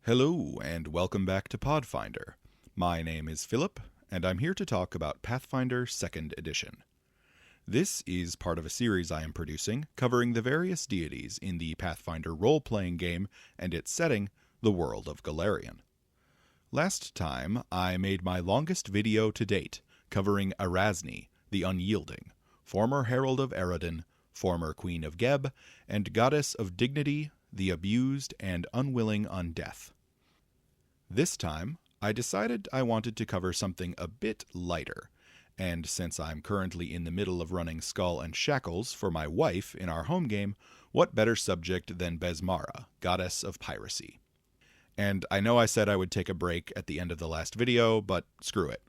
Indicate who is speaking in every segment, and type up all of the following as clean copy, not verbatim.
Speaker 1: Hello, and welcome back to Pathfinder. My name is Philip, and I'm here to talk about Pathfinder 2nd Edition. This is part of a series I am producing covering the various deities in the Pathfinder role-playing game and its setting, the world of Golarion. Last time, I made my longest video to date, covering Erasni, the Unyielding, former Herald of Eredin, former Queen of Geb, and Goddess of Dignity, the Abused and Unwilling Undeath. This time, I decided I wanted to cover something a bit lighter, and since I'm currently in the middle of running Skull and Shackles for my wife in our home game, what better subject than Besmara, Goddess of Piracy? And I know I said I would take a break at the end of the last video, but screw it.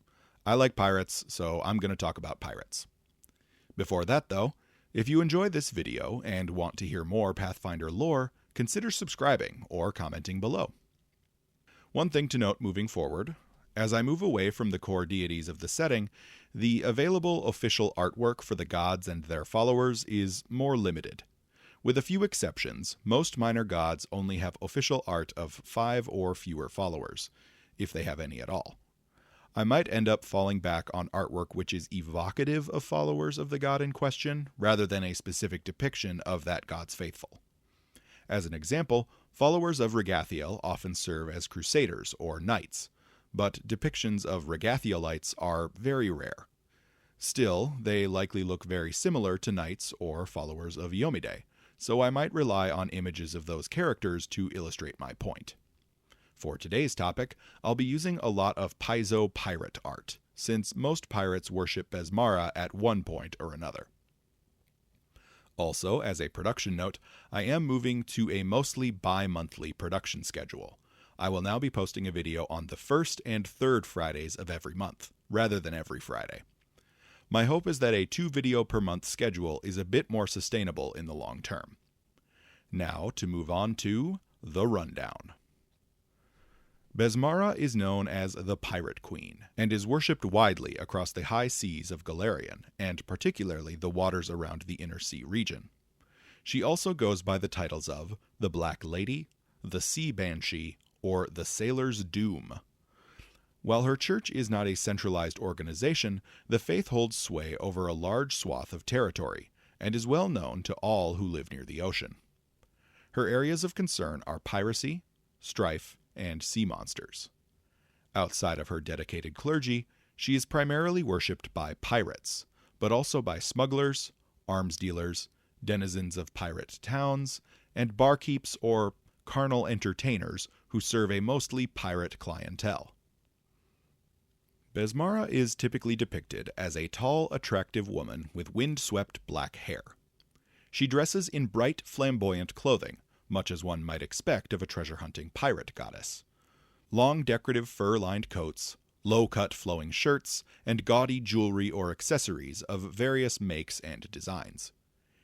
Speaker 1: I like pirates, so I'm going to talk about pirates. Before that though, if you enjoy this video and want to hear more Pathfinder lore, consider subscribing or commenting below. One thing to note moving forward, as I move away from the core deities of the setting, the available official artwork for the gods and their followers is more limited. With a few exceptions, most minor gods only have official art of 5 or fewer followers, if they have any at all. I might end up falling back on artwork which is evocative of followers of the god in question, rather than a specific depiction of that god's faithful. As an example, followers of Regathiel often serve as crusaders or knights, but depictions of Regathielites are very rare. Still, they likely look very similar to knights or followers of Yomide, so I might rely on images of those characters to illustrate my point. For today's topic, I'll be using a lot of paizo pirate art, since most pirates worship Besmara at one point or another. Also, as a production note, I am moving to a mostly bi-monthly production schedule. I will now be posting a video on the first and third Fridays of every month, rather than every Friday. My hope is that a 2-video per month schedule is a bit more sustainable in the long term. Now to move on to the rundown. Besmara is known as the Pirate Queen, and is worshipped widely across the high seas of Golarion, and particularly the waters around the Inner Sea region. She also goes by the titles of the Black Lady, the Sea Banshee, or the Sailor's Doom. While her church is not a centralized organization, the faith holds sway over a large swath of territory, and is well known to all who live near the ocean. Her areas of concern are piracy, strife, and sea monsters. Outside of her dedicated clergy, she is primarily worshipped by pirates, but also by smugglers, arms dealers, denizens of pirate towns, and barkeeps or carnal entertainers who serve a mostly pirate clientele. Besmara is typically depicted as a tall, attractive woman with wind-swept black hair. She dresses in bright, flamboyant clothing, much as one might expect of a treasure-hunting pirate goddess. Long decorative fur-lined coats, low-cut flowing shirts, and gaudy jewelry or accessories of various makes and designs.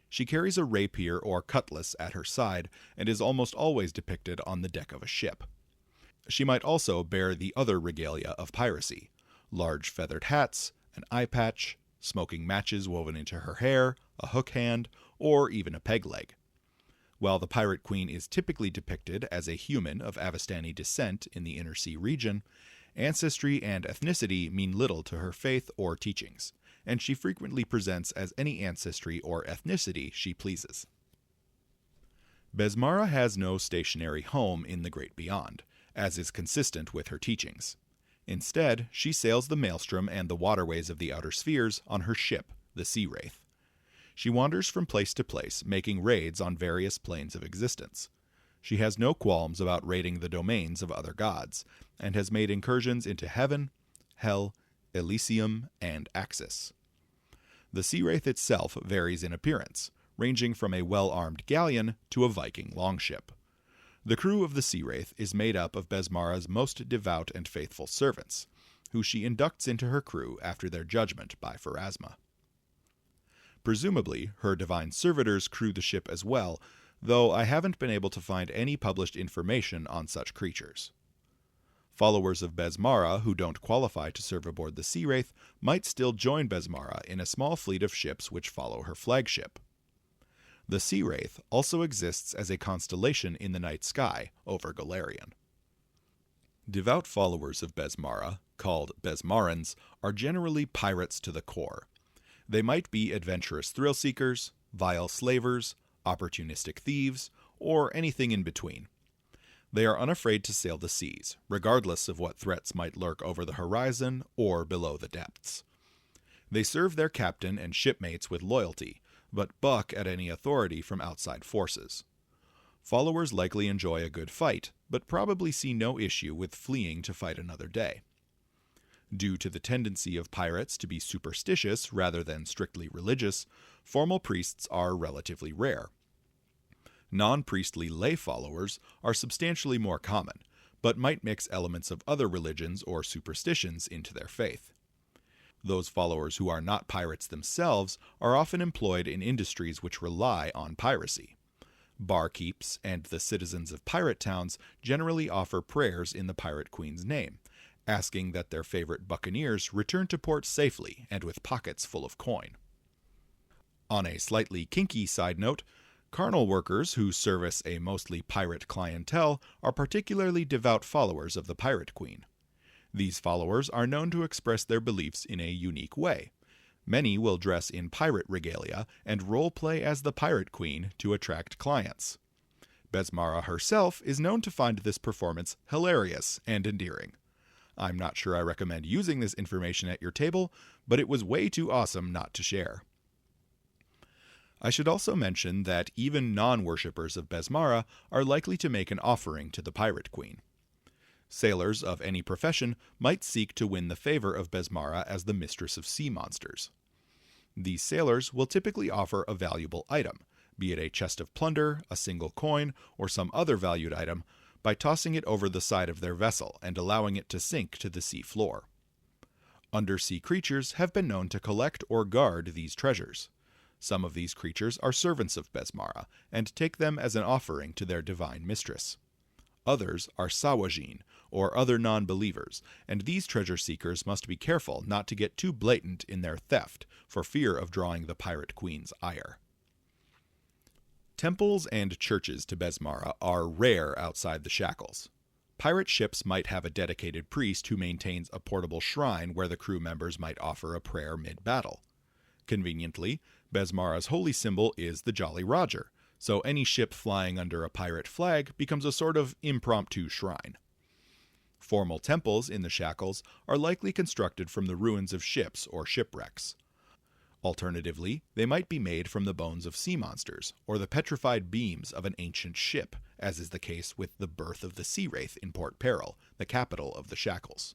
Speaker 1: She carries a rapier or cutlass at her side and is almost always depicted on the deck of a ship. She might also bear the other regalia of piracy: large feathered hats, an eye patch, smoking matches woven into her hair, a hook hand, or even a peg leg. While the Pirate Queen is typically depicted as a human of Avistani descent in the Inner Sea region, ancestry and ethnicity mean little to her faith or teachings, and she frequently presents as any ancestry or ethnicity she pleases. Besmara has no stationary home in the Great Beyond, as is consistent with her teachings. Instead, she sails the maelstrom and the waterways of the outer spheres on her ship, the Sea Wraith. She wanders from place to place, making raids on various planes of existence. She has no qualms about raiding the domains of other gods, and has made incursions into Heaven, Hell, Elysium, and Axis. The Sea Wraith itself varies in appearance, ranging from a well-armed galleon to a Viking longship. The crew of the Sea Wraith is made up of Besmara's most devout and faithful servants, who she inducts into her crew after their judgment by Pharasma. Presumably, her divine servitors crew the ship as well, though I haven't been able to find any published information on such creatures. Followers of Besmara who don't qualify to serve aboard the Sea Wraith might still join Besmara in a small fleet of ships which follow her flagship. The Sea Wraith also exists as a constellation in the night sky over Golarion. Devout followers of Besmara, called Besmarans, are generally pirates to the core. They might be adventurous thrill-seekers, vile slavers, opportunistic thieves, or anything in between. They are unafraid to sail the seas, regardless of what threats might lurk over the horizon or below the depths. They serve their captain and shipmates with loyalty, but buck at any authority from outside forces. Followers likely enjoy a good fight, but probably see no issue with fleeing to fight another day. Due to the tendency of pirates to be superstitious rather than strictly religious, formal priests are relatively rare. Non-priestly lay followers are substantially more common, but might mix elements of other religions or superstitions into their faith. Those followers who are not pirates themselves are often employed in industries which rely on piracy. Barkeeps and the citizens of pirate towns generally offer prayers in the pirate queen's name, asking that their favorite buccaneers return to port safely and with pockets full of coin. On a slightly kinky side note, carnal workers who service a mostly pirate clientele are particularly devout followers of the pirate queen. These followers are known to express their beliefs in a unique way. Many will dress in pirate regalia and role-play as the pirate queen to attract clients. Besmara herself is known to find this performance hilarious and endearing. I'm not sure I recommend using this information at your table, but it was way too awesome not to share. I should also mention that even non-worshippers of Besmara are likely to make an offering to the pirate queen. Sailors of any profession might seek to win the favor of Besmara as the mistress of sea monsters. These sailors will typically offer a valuable item, be it a chest of plunder, a single coin, or some other valued item, by tossing it over the side of their vessel and allowing it to sink to the sea floor. Undersea creatures have been known to collect or guard these treasures. Some of these creatures are servants of Besmara and take them as an offering to their divine mistress. Others are sawajin, or other non-believers, and these treasure seekers must be careful not to get too blatant in their theft for fear of drawing the pirate queen's ire. Temples and churches to Besmara are rare outside the shackles. Pirate ships might have a dedicated priest who maintains a portable shrine where the crew members might offer a prayer mid-battle. Conveniently, Besmara's holy symbol is the Jolly Roger, so any ship flying under a pirate flag becomes a sort of impromptu shrine. Formal temples in the shackles are likely constructed from the ruins of ships or shipwrecks. Alternatively, they might be made from the bones of sea monsters or the petrified beams of an ancient ship, as is the case with the Birth of the Sea Wraith in Port Peril, the capital of the shackles.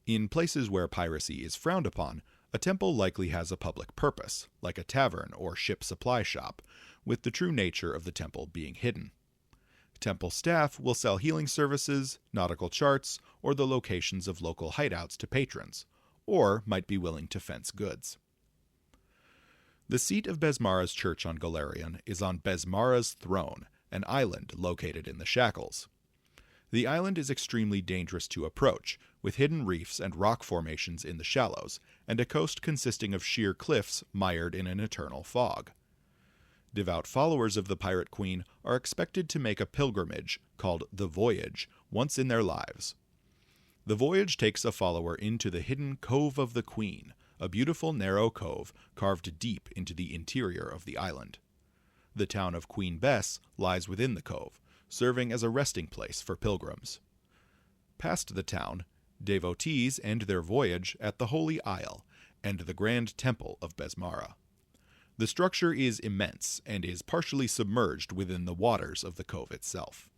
Speaker 1: In places where piracy is frowned upon, a temple likely has a public purpose, like a tavern or ship supply shop, with the true nature of the temple being hidden. Temple staff will sell healing services, nautical charts, or the locations of local hideouts to patrons, or might be willing to fence goods. The seat of Besmara's church on Golarion is on Besmara's Throne, an island located in the shackles. The island is extremely dangerous to approach, with hidden reefs and rock formations in the shallows, and a coast consisting of sheer cliffs mired in an eternal fog. Devout followers of the Pirate Queen are expected to make a pilgrimage, called the Voyage, once in their lives. The voyage takes a follower into the hidden Cove of the Queen, a beautiful narrow cove carved deep into the interior of the island. The town of Queen Bess lies within the cove, serving as a resting place for pilgrims. Past the town, devotees end their voyage at the Holy Isle and the Grand Temple of Besmara. The structure is immense and is partially submerged within the waters of the cove itself.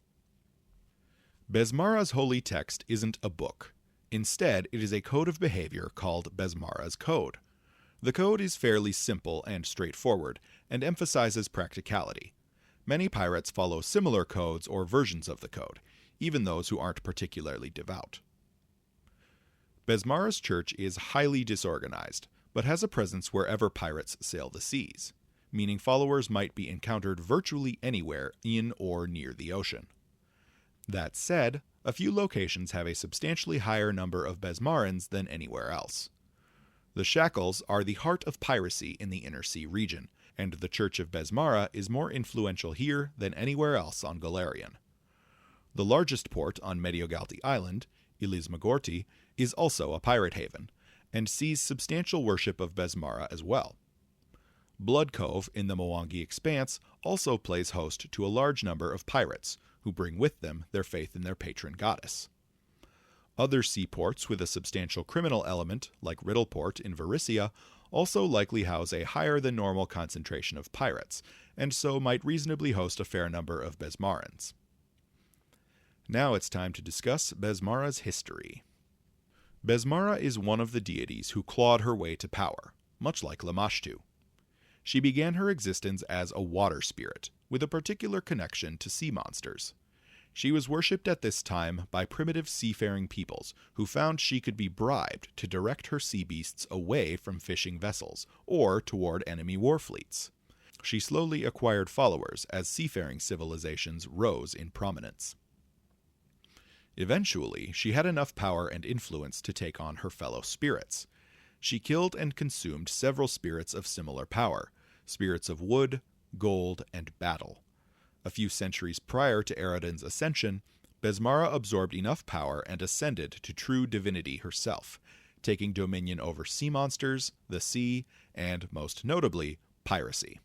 Speaker 1: Besmara's holy text isn't a book. Instead, it is a code of behavior called Besmara's Code. The code is fairly simple and straightforward, and emphasizes practicality. Many pirates follow similar codes or versions of the code, even those who aren't particularly devout. Besmara's church is highly disorganized, but has a presence wherever pirates sail the seas, meaning followers might be encountered virtually anywhere in or near the ocean. That said, a few locations have a substantially higher number of Besmarans than anywhere else. The shackles are the heart of piracy in the Inner Sea region, and the Church of Besmara is more influential here than anywhere else on Golarion. The largest port on Mediogalti Island, Ilismagorti, is also a pirate haven, and sees substantial worship of Besmara as well. Blood Cove in the Mwangi Expanse also plays host to a large number of pirates, who bring with them their faith in their patron goddess. Other seaports with a substantial criminal element, like Riddleport in Varissia, also likely house a higher than normal concentration of pirates, and so might reasonably host a fair number of Besmarans. Now it's time to discuss Besmara's history. Besmara is one of the deities who clawed her way to power, much like Lamashtu. She began her existence as a water spirit, with a particular connection to sea monsters. She was worshipped at this time by primitive seafaring peoples who found she could be bribed to direct her sea beasts away from fishing vessels or toward enemy war fleets. She slowly acquired followers as seafaring civilizations rose in prominence. Eventually, she had enough power and influence to take on her fellow spirits. She killed and consumed several spirits of similar power, spirits of wood, gold, and battle. A few centuries prior to Eridan's ascension, Besmara absorbed enough power and ascended to true divinity herself, taking dominion over sea monsters, the sea, and, most notably, piracy.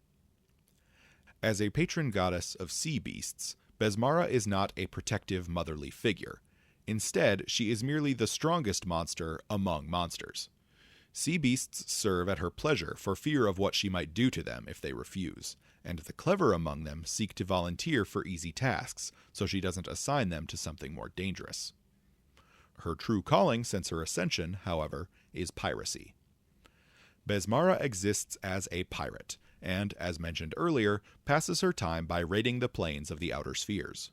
Speaker 1: As a patron goddess of sea beasts, Besmara is not a protective motherly figure. Instead, she is merely the strongest monster among monsters. Sea beasts serve at her pleasure for fear of what she might do to them if they refuse, and the clever among them seek to volunteer for easy tasks, so she doesn't assign them to something more dangerous. Her true calling since her ascension, however, is piracy. Besmara exists as a pirate, and, as mentioned earlier, passes her time by raiding the planes of the outer spheres.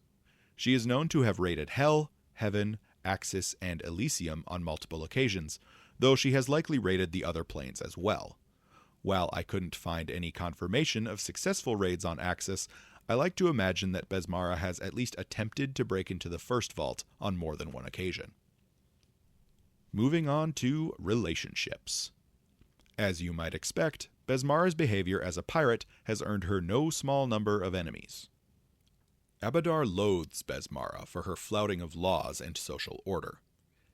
Speaker 1: She is known to have raided Hell, Heaven, Axis, and Elysium on multiple occasions, though she has likely raided the other planes as well. While I couldn't find any confirmation of successful raids on Axis, I like to imagine that Besmara has at least attempted to break into the first vault on more than one occasion. Moving on to relationships. As you might expect, Besmara's behavior as a pirate has earned her no small number of enemies. Abadar loathes Besmara for her flouting of laws and social order.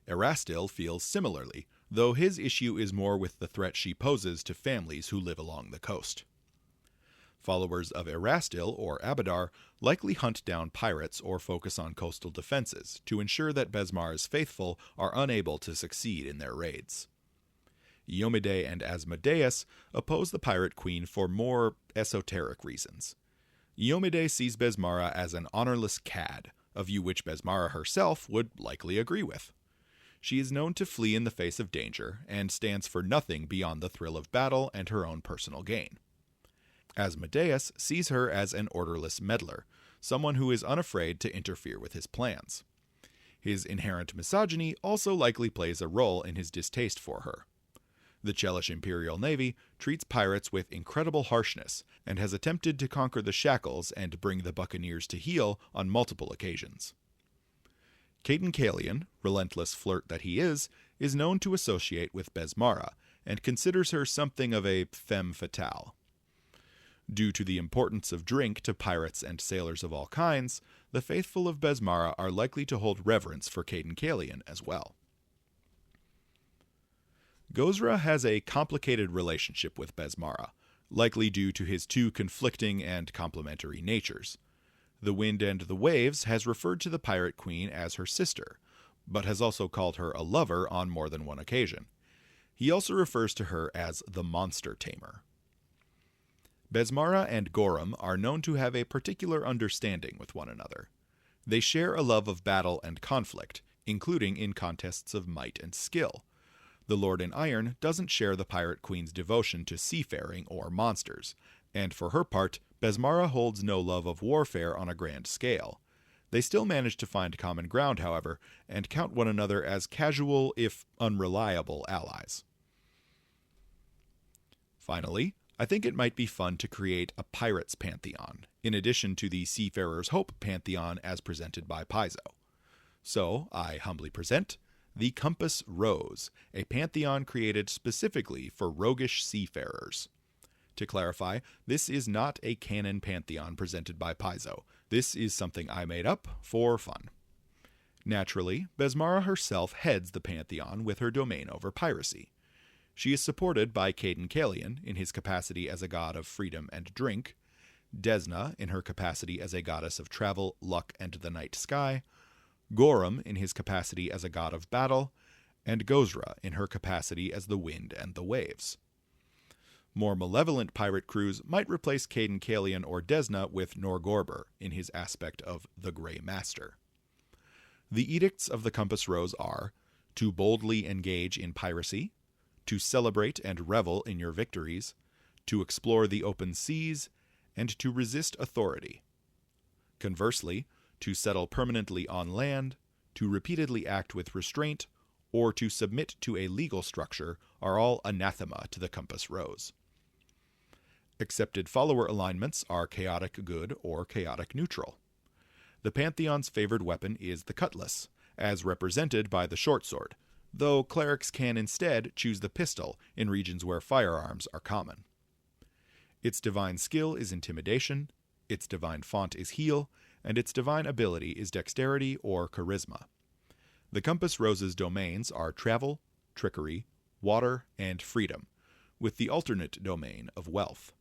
Speaker 1: Erastil feels similarly, though his issue is more with the threat she poses to families who live along the coast. Followers of Erastil or Abadar likely hunt down pirates or focus on coastal defenses to ensure that Besmara's faithful are unable to succeed in their raids. Iomide and Asmodeus oppose the pirate queen for more esoteric reasons. Iomide sees Besmara as an honorless cad, a view which Besmara herself would likely agree with. She is known to flee in the face of danger, and stands for nothing beyond the thrill of battle and her own personal gain. Asmodeus sees her as an orderless meddler, someone who is unafraid to interfere with his plans. His inherent misogyny also likely plays a role in his distaste for her. The Chelish Imperial Navy treats pirates with incredible harshness, and has attempted to conquer the shackles and bring the buccaneers to heel on multiple occasions. Caden Kalian, relentless flirt that he is known to associate with Besmara, and considers her something of a femme fatale. Due to the importance of drink to pirates and sailors of all kinds, the faithful of Besmara are likely to hold reverence for Caden Kalian as well. Gozra has a complicated relationship with Besmara, likely due to his two conflicting and complementary natures. The Wind and the Waves has referred to the pirate queen as her sister, but has also called her a lover on more than one occasion. He also refers to her as the monster tamer. Besmara and Gorum are known to have a particular understanding with one another. They share a love of battle and conflict, including in contests of might and skill. The Lord in Iron doesn't share the pirate queen's devotion to seafaring or monsters, and for her part, Besmara holds no love of warfare on a grand scale. They still manage to find common ground, however, and count one another as casual, if unreliable, allies. Finally, I think it might be fun to create a pirates pantheon, in addition to the Seafarer's Hope pantheon as presented by Paizo. So, I humbly present the Compass Rose, a pantheon created specifically for roguish seafarers. To clarify, this is not a canon pantheon presented by Paizo. This is something I made up for fun. Naturally, Besmara herself heads the pantheon with her domain over piracy. She is supported by Caden Kalian in his capacity as a god of freedom and drink, Desna in her capacity as a goddess of travel, luck, and the night sky, Gorum in his capacity as a god of battle, and Gozra in her capacity as the wind and the waves. More malevolent pirate crews might replace Caden Kalian or Desna with Norgorber in his aspect of the Grey Master. The edicts of the Compass Rose are to boldly engage in piracy, to celebrate and revel in your victories, to explore the open seas, and to resist authority. Conversely, to settle permanently on land, to repeatedly act with restraint, or to submit to a legal structure are all anathema to the Compass Rose. Accepted follower alignments are chaotic good or chaotic neutral. The Pantheon's favored weapon is the cutlass, as represented by the short sword, though clerics can instead choose the pistol in regions where firearms are common. Its divine skill is intimidation, its divine font is heal, and its divine ability is dexterity or charisma. The Compass Rose's domains are travel, trickery, water, and freedom, with the alternate domain of wealth.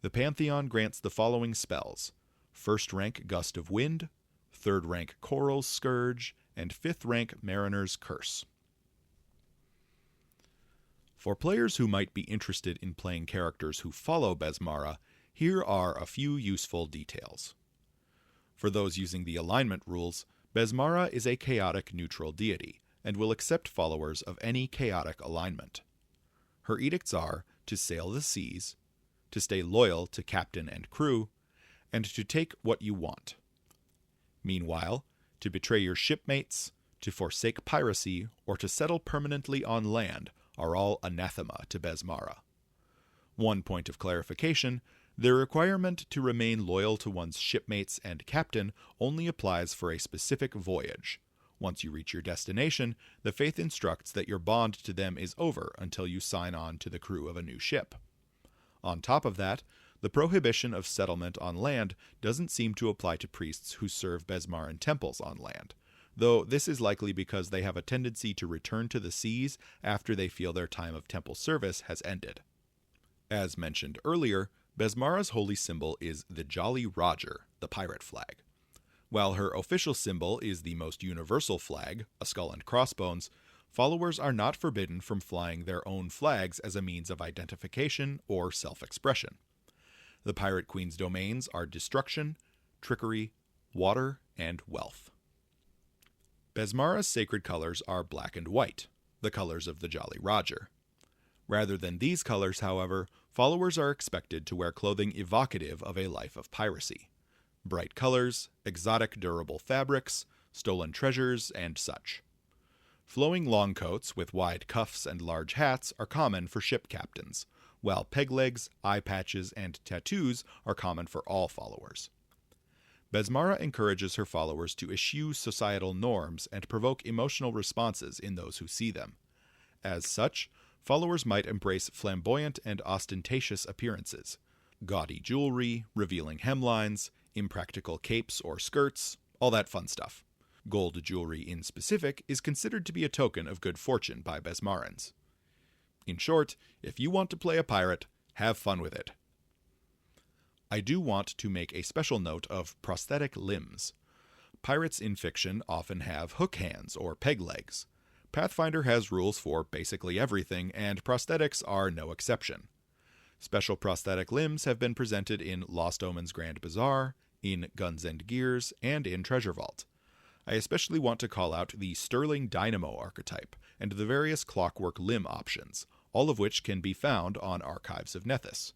Speaker 1: The Pantheon grants the following spells: 1st rank Gust of Wind, 3rd rank Coral's Scourge, and 5th rank Mariner's Curse. For players who might be interested in playing characters who follow Besmara, here are a few useful details. For those using the alignment rules, Besmara is a chaotic neutral deity, and will accept followers of any chaotic alignment. Her edicts are to sail the seas, to stay loyal to captain and crew, and to take what you want. Meanwhile, to betray your shipmates, to forsake piracy, or to settle permanently on land are all anathema to Besmara. One point of clarification: the requirement to remain loyal to one's shipmates and captain only applies for a specific voyage. Once you reach your destination, the faith instructs that your bond to them is over until you sign on to the crew of a new ship. On top of that, the prohibition of settlement on land doesn't seem to apply to priests who serve Besmaran temples on land, though this is likely because they have a tendency to return to the seas after they feel their time of temple service has ended. As mentioned earlier, Besmara's holy symbol is the Jolly Roger, the pirate flag. While her official symbol is the most universal flag, a skull and crossbones, followers are not forbidden from flying their own flags as a means of identification or self-expression. The Pirate Queen's domains are destruction, trickery, water, and wealth. Besmara's sacred colors are black and white, the colors of the Jolly Roger. Rather than these colors, however, followers are expected to wear clothing evocative of a life of piracy. Bright colors, exotic durable fabrics, stolen treasures, and such. Flowing long coats with wide cuffs and large hats are common for ship captains, while peg legs, eye patches, and tattoos are common for all followers. Besmara encourages her followers to eschew societal norms and provoke emotional responses in those who see them. As such, followers might embrace flamboyant and ostentatious appearances, gaudy jewelry, revealing hemlines, impractical capes or skirts, all that fun stuff. Gold jewelry in specific is considered to be a token of good fortune by Besmarans. In short, if you want to play a pirate, have fun with it. I do want to make a special note of prosthetic limbs. Pirates in fiction often have hook hands or peg legs. Pathfinder has rules for basically everything, and prosthetics are no exception. Special prosthetic limbs have been presented in Lost Omen's Grand Bazaar, in Guns and Gears, and in Treasure Vault. I especially want to call out the Sterling Dynamo archetype and the various clockwork limb options, all of which can be found on Archives of Nethys.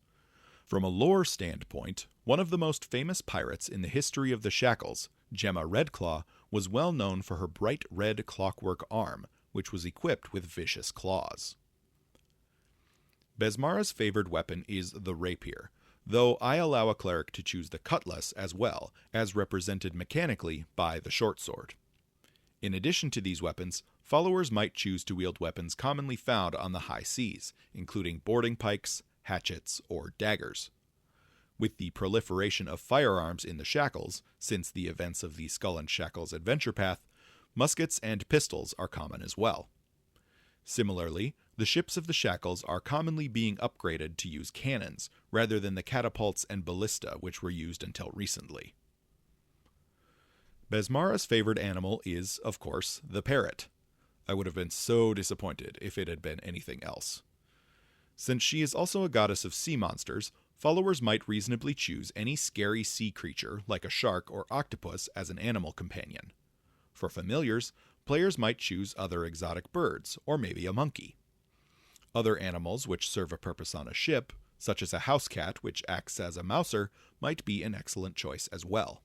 Speaker 1: From a lore standpoint, one of the most famous pirates in the history of the Shackles, Gemma Redclaw, was well known for her bright red clockwork arm, which was equipped with vicious claws. Besmara's favored weapon is the rapier, though I allow a cleric to choose the cutlass as well, as represented mechanically by the short sword. In addition to these weapons, followers might choose to wield weapons commonly found on the high seas, including boarding pikes, hatchets, or daggers. With the proliferation of firearms in the Shackles, since the events of the Skull and Shackles adventure path, muskets and pistols are common as well. Similarly, the ships of the Shackles are commonly being upgraded to use cannons, rather than the catapults and ballista which were used until recently. Besmara's favored animal is, of course, the parrot. I would have been so disappointed if it had been anything else. Since she is also a goddess of sea monsters, followers might reasonably choose any scary sea creature like a shark or octopus as an animal companion. For familiars, players might choose other exotic birds, or maybe a monkey. Other animals which serve a purpose on a ship, such as a house cat which acts as a mouser, might be an excellent choice as well.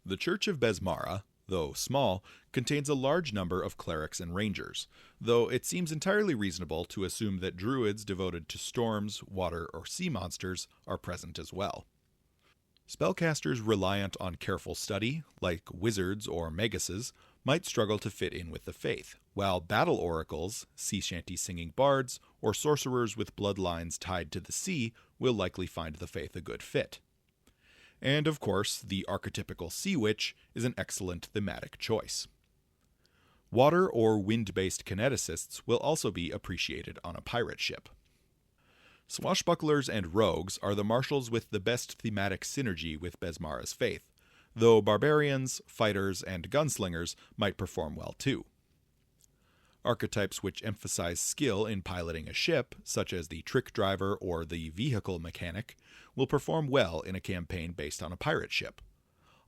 Speaker 1: The Church of Besmara, though small, contains a large number of clerics and rangers, though it seems entirely reasonable to assume that druids devoted to storms, water, or sea monsters are present as well. Spellcasters reliant on careful study, like wizards or maguses, might struggle to fit in with the faith, while battle oracles, sea shanty singing bards, or sorcerers with bloodlines tied to the sea will likely find the faith a good fit. And of course, the archetypical sea witch is an excellent thematic choice. Water or wind-based kineticists will also be appreciated on a pirate ship. Swashbucklers and rogues are the marshals with the best thematic synergy with Besmara's faith, though barbarians, fighters, and gunslingers might perform well too. Archetypes which emphasize skill in piloting a ship, such as the trick driver or the vehicle mechanic, will perform well in a campaign based on a pirate ship.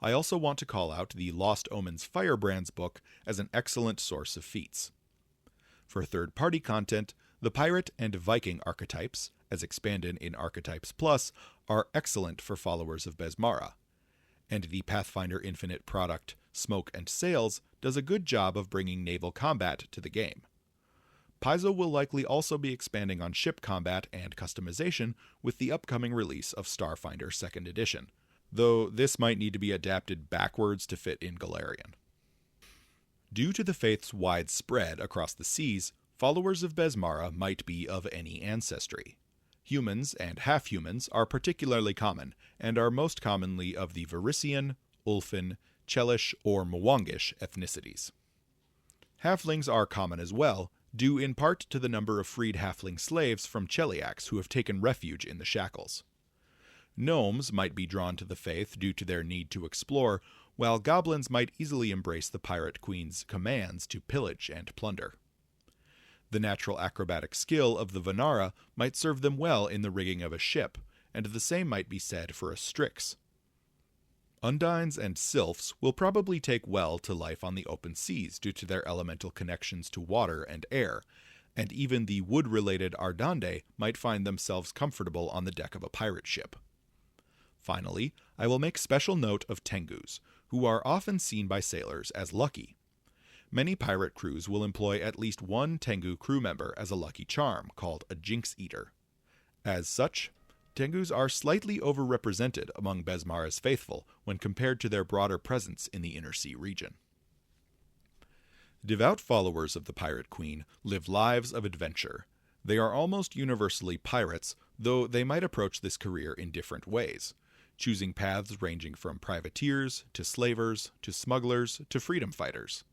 Speaker 1: I also want to call out the Lost Omens Firebrands book as an excellent source of feats. For third-party content, the pirate and Viking archetypes, as expanded in Archetypes Plus, are excellent for followers of Besmara, and the Pathfinder Infinite product, Smoke and Sails, does a good job of bringing naval combat to the game. Paizo will likely also be expanding on ship combat and customization with the upcoming release of Starfinder 2nd Edition, though this might need to be adapted backwards to fit in Galarian. Due to the faith's wide spread across the seas, followers of Besmara might be of any ancestry. Humans and half-humans are particularly common, and are most commonly of the Varisian, Ulfin, Chelish, or Mwangish ethnicities. Halflings are common as well, due in part to the number of freed halfling slaves from Cheliax who have taken refuge in the Shackles. Gnomes might be drawn to the faith due to their need to explore, while goblins might easily embrace the Pirate Queen's commands to pillage and plunder. The natural acrobatic skill of the Vanara might serve them well in the rigging of a ship, and the same might be said for a Strix. Undines and Sylphs will probably take well to life on the open seas due to their elemental connections to water and air, and even the wood-related Ardande might find themselves comfortable on the deck of a pirate ship. Finally, I will make special note of Tengus, who are often seen by sailors as lucky. Many pirate crews will employ at least one Tengu crew member as a lucky charm, called a Jinx Eater. As such, Tengus are slightly overrepresented among Besmara's faithful when compared to their broader presence in the Inner Sea region. Devout followers of the Pirate Queen live lives of adventure. They are almost universally pirates, though they might approach this career in different ways, choosing paths ranging from privateers, to slavers, to smugglers, to freedom fighters.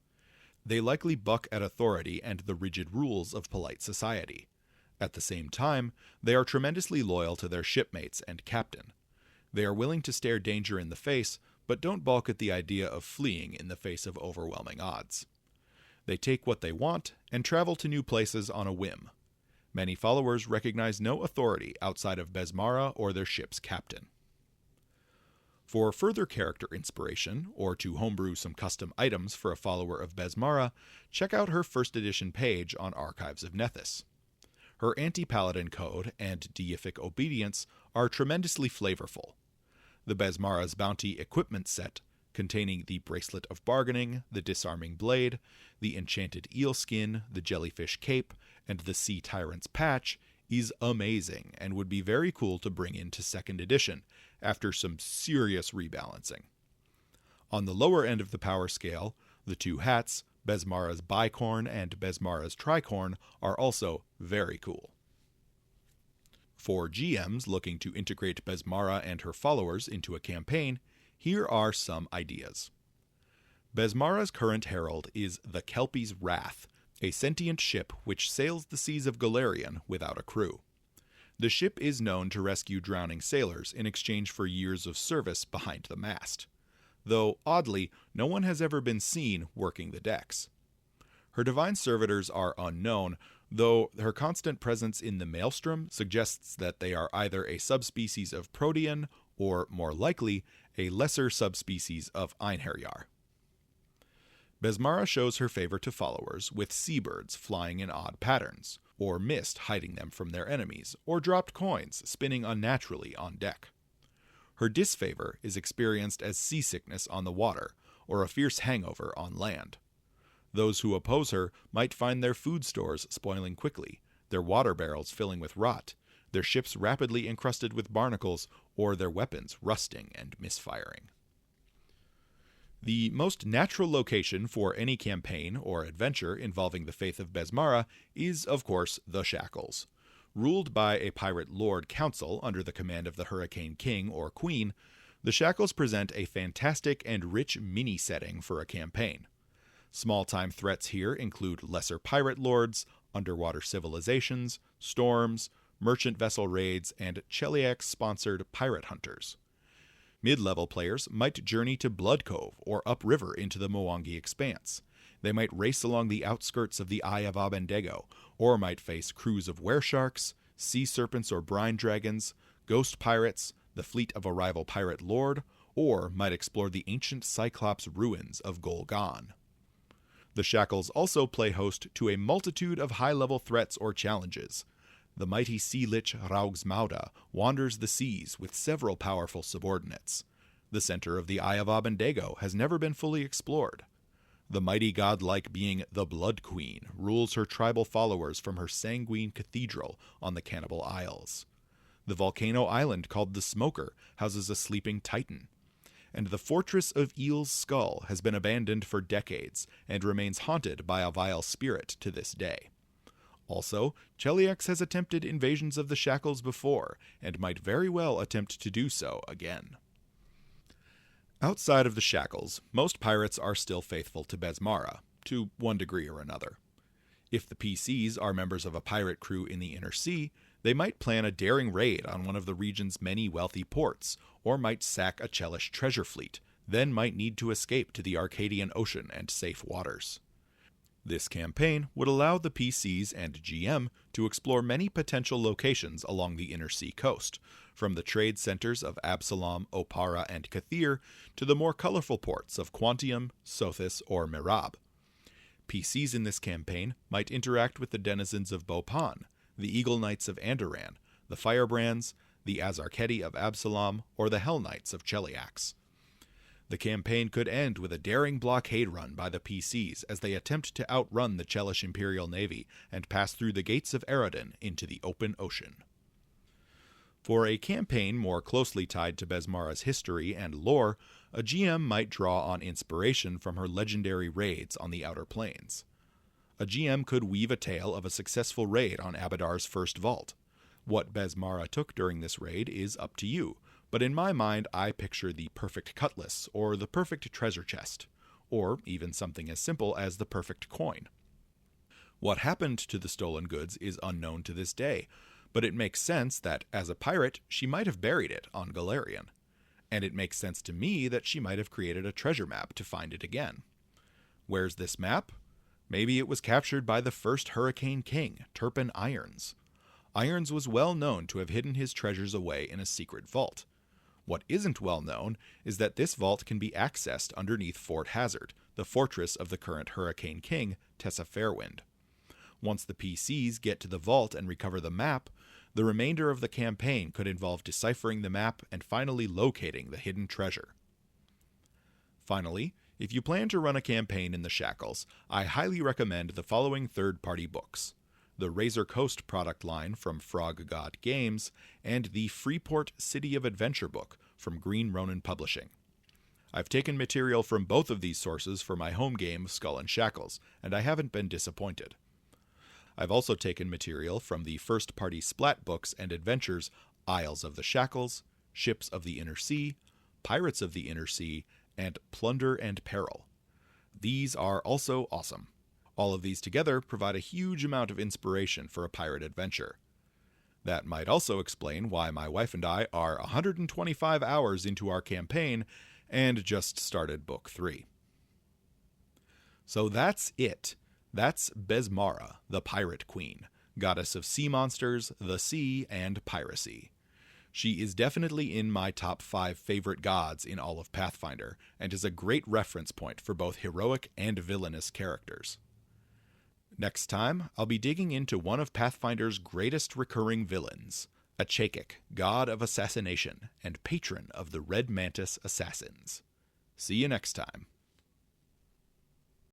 Speaker 1: They likely buck at authority and the rigid rules of polite society. At the same time, they are tremendously loyal to their shipmates and captain. They are willing to stare danger in the face, but don't balk at the idea of fleeing in the face of overwhelming odds. They take what they want and travel to new places on a whim. Many followers recognize no authority outside of Besmara or their ship's captain. For further character inspiration, or to homebrew some custom items for a follower of Besmara, check out her 1st edition page on Archives of Nethys. Her anti-paladin code and deific obedience are tremendously flavorful. The Besmara's Bounty equipment set, containing the Bracelet of Bargaining, the Disarming Blade, the Enchanted Eel Skin, the Jellyfish Cape, and the Sea Tyrant's Patch, is amazing and would be very cool to bring into 2nd edition, after some serious rebalancing. On the lower end of the power scale, the 2 hats, Besmara's Bicorn and Besmara's Tricorn, are also very cool. For GMs looking to integrate Besmara and her followers into a campaign, here are some ideas. Besmara's current herald is the Kelpie's Wrath, a sentient ship which sails the seas of Golarion without a crew. The ship is known to rescue drowning sailors in exchange for years of service behind the mast, though, oddly, no one has ever been seen working the decks. Her divine servitors are unknown, though her constant presence in the Maelstrom suggests that they are either a subspecies of Protean or, more likely, a lesser subspecies of Einherjar. Besmara shows her favor to followers with seabirds flying in odd patterns, or mist hiding them from their enemies, or dropped coins spinning unnaturally on deck. Her disfavor is experienced as seasickness on the water, or a fierce hangover on land. Those who oppose her might find their food stores spoiling quickly, their water barrels filling with rot, their ships rapidly encrusted with barnacles, or their weapons rusting and misfiring. The most natural location for any campaign or adventure involving the faith of Besmara is, of course, the Shackles. Ruled by a pirate lord council under the command of the Hurricane King or Queen, the Shackles present a fantastic and rich mini-setting for a campaign. Small-time threats here include lesser pirate lords, underwater civilizations, storms, merchant vessel raids, and Cheliax-sponsored pirate hunters. Mid-level players might journey to Blood Cove or upriver into the Mwangi Expanse. They might race along the outskirts of the Eye of Abendego, or might face crews of weresharks, sea serpents or brine dragons, ghost pirates, the fleet of a rival pirate lord, or might explore the ancient Cyclops ruins of Golgan. The Shackles also play host to a multitude of high-level threats or challenges. The mighty sea lich Raugsmauda wanders the seas with several powerful subordinates. The center of the Eye of Abendego has never been fully explored. The mighty godlike being the Blood Queen rules her tribal followers from her sanguine cathedral on the Cannibal Isles. The volcano island called the Smoker houses a sleeping titan. And the fortress of Eel's Skull has been abandoned for decades and remains haunted by a vile spirit to this day. Also, Cheliax has attempted invasions of the Shackles before, and might very well attempt to do so again. Outside of the Shackles, most pirates are still faithful to Besmara, to one degree or another. If the PCs are members of a pirate crew in the Inner Sea, they might plan a daring raid on one of the region's many wealthy ports, or might sack a Chelish treasure fleet, then might need to escape to the Arcadian Ocean and safe waters. This campaign would allow the PCs and GM to explore many potential locations along the Inner Sea coast, from the trade centers of Absalom, Opara, and Kathir to the more colorful ports of Quantium, Sothis, or Mirab. PCs in this campaign might interact with the denizens of Bopan, the Eagle Knights of Andoran, the Firebrands, the Azarketi of Absalom, or the Hell Knights of Cheliax. The campaign could end with a daring blockade run by the PCs as they attempt to outrun the Chelish Imperial Navy and pass through the gates of Eredin into the open ocean. For a campaign more closely tied to Besmara's history and lore, a GM might draw on inspiration from her legendary raids on the Outer Planes. A GM could weave a tale of a successful raid on Abadar's first vault. What Besmara took during this raid is up to you, but in my mind I picture the perfect cutlass, or the perfect treasure chest, or even something as simple as the perfect coin. What happened to the stolen goods is unknown to this day, but it makes sense that, as a pirate, she might have buried it on Golarion. And it makes sense to me that she might have created a treasure map to find it again. Where's this map? Maybe it was captured by the first Hurricane King, Turpin Irons. Irons was well known to have hidden his treasures away in a secret vault. What isn't well known is that this vault can be accessed underneath Fort Hazard, the fortress of the current Hurricane King, Tessa Fairwind. Once the PCs get to the vault and recover the map, the remainder of the campaign could involve deciphering the map and finally locating the hidden treasure. Finally, if you plan to run a campaign in the Shackles, I highly recommend the following third-party books: the Razor Coast product line from Frog God Games, and the Freeport City of Adventure book from Green Ronin Publishing. I've taken material from both of these sources for my home game, Skull and Shackles, and I haven't been disappointed. I've also taken material from the first-party splat books and adventures Isles of the Shackles, Ships of the Inner Sea, Pirates of the Inner Sea, and Plunder and Peril. These are also awesome. All of these together provide a huge amount of inspiration for a pirate adventure. That might also explain why my wife and I are 125 hours into our campaign and just started Book 3. So that's it. That's Besmara, the Pirate Queen, goddess of sea monsters, the sea, and piracy. She is definitely in my top 5 favorite gods in all of Pathfinder, and is a great reference point for both heroic and villainous characters. Next time, I'll be digging into one of Pathfinder's greatest recurring villains, a Chakik, god of assassination and patron of the Red Mantis assassins. See you next time.